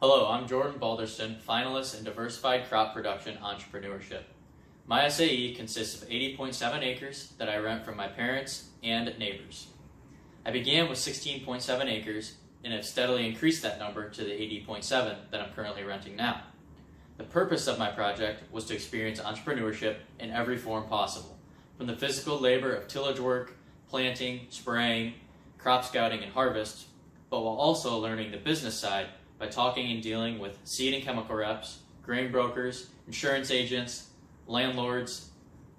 Hello, I'm Jordan Balderston Finalist in Diversified Crop Production Entrepreneurship. My SAE consists of 80.7 acres that I rent from my parents and neighbors. I began with 16.7 acres and have steadily increased that number to the 80.7 that I'm currently renting now. The purpose of my project was to experience entrepreneurship in every form possible, from the physical labor of tillage work, planting, spraying, crop scouting, and harvest, but while also learning the business side by talking and dealing with seed and chemical reps, grain brokers, insurance agents, landlords,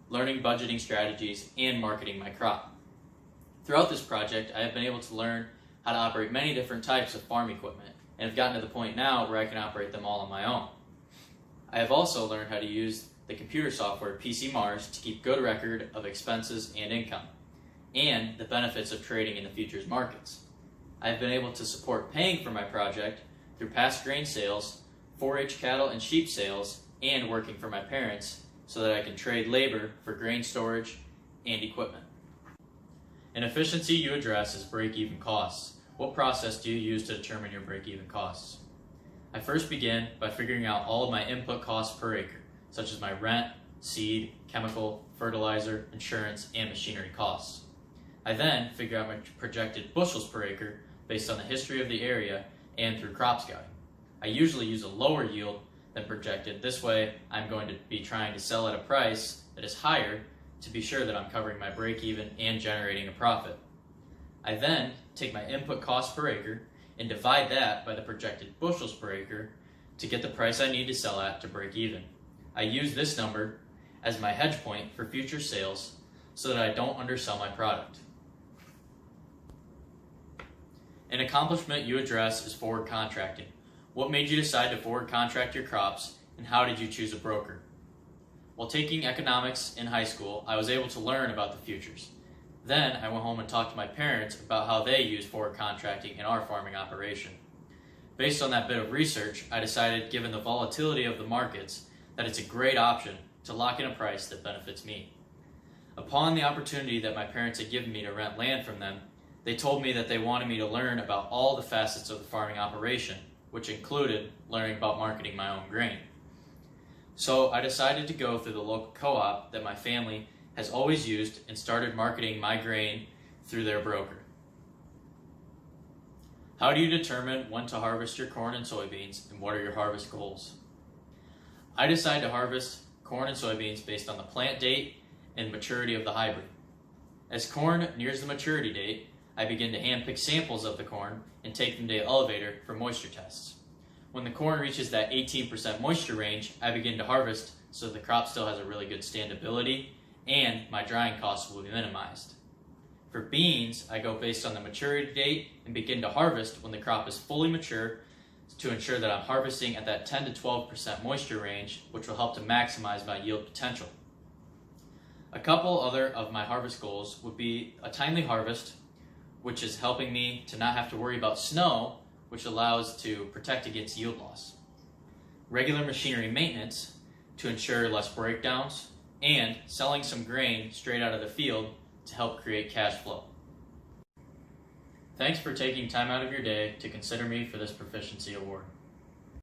learning budgeting strategies, and marketing my crop. Throughout this project, I have been able to learn how to operate many different types of farm equipment and have gotten to the point now where I can operate them all on my own. I have also learned how to use the computer software PC Mars to keep good record of expenses and income, and the benefits of trading in the futures markets. I have been able to support paying for my project through past grain sales, 4-H cattle and sheep sales, and working for my parents so that I can trade labor for grain storage and equipment. An efficiency you address is break-even costs. What process do you use to determine your break-even costs? I first begin by figuring out all of my input costs per acre, such as my rent, seed, chemical, fertilizer, insurance, and machinery costs. I then figure out my projected bushels per acre based on the history of the area and through crop scouting. I usually use a lower yield than projected. This way, I'm going to be trying to sell at a price that is higher to be sure that I'm covering my break-even and generating a profit. I then take my input cost per acre and divide that by the projected bushels per acre to get the price I need to sell at to break even. I use this number as my hedge point for future sales so that I don't undersell my product. An accomplishment you address is forward contracting. What made you decide to forward contract your crops, and how did you choose a broker? While taking economics in high school, I was able to learn about the futures. Then I went home and talked to my parents about how they use forward contracting in our farming operation. Based on that bit of research, I decided, given the volatility of the markets, that it's a great option to lock in a price that benefits me. Upon the opportunity that my parents had given me to rent land from them, they told me that they wanted me to learn about all the facets of the farming operation, which included learning about marketing my own grain. So I decided to go through the local co-op that my family has always used and started marketing my grain through their broker. How do you determine when to harvest your corn and soybeans, and what are your harvest goals? I decide to harvest corn and soybeans based on the plant date and maturity of the hybrid. As corn nears the maturity date, I begin to handpick samples of the corn and take them to the elevator for moisture tests. When the corn reaches that 18% moisture range, I begin to harvest so the crop still has a really good standability and my drying costs will be minimized. For beans, I go based on the maturity date and begin to harvest when the crop is fully mature to ensure that I'm harvesting at that 10 to 12% moisture range, which will help to maximize my yield potential. A couple other of my harvest goals would be a timely harvest, which is helping me to not have to worry about snow, which allows to protect against yield loss. Regular machinery maintenance to ensure less breakdowns, and selling some grain straight out of the field to help create cash flow. Thanks for taking time out of your day to consider me for this proficiency award.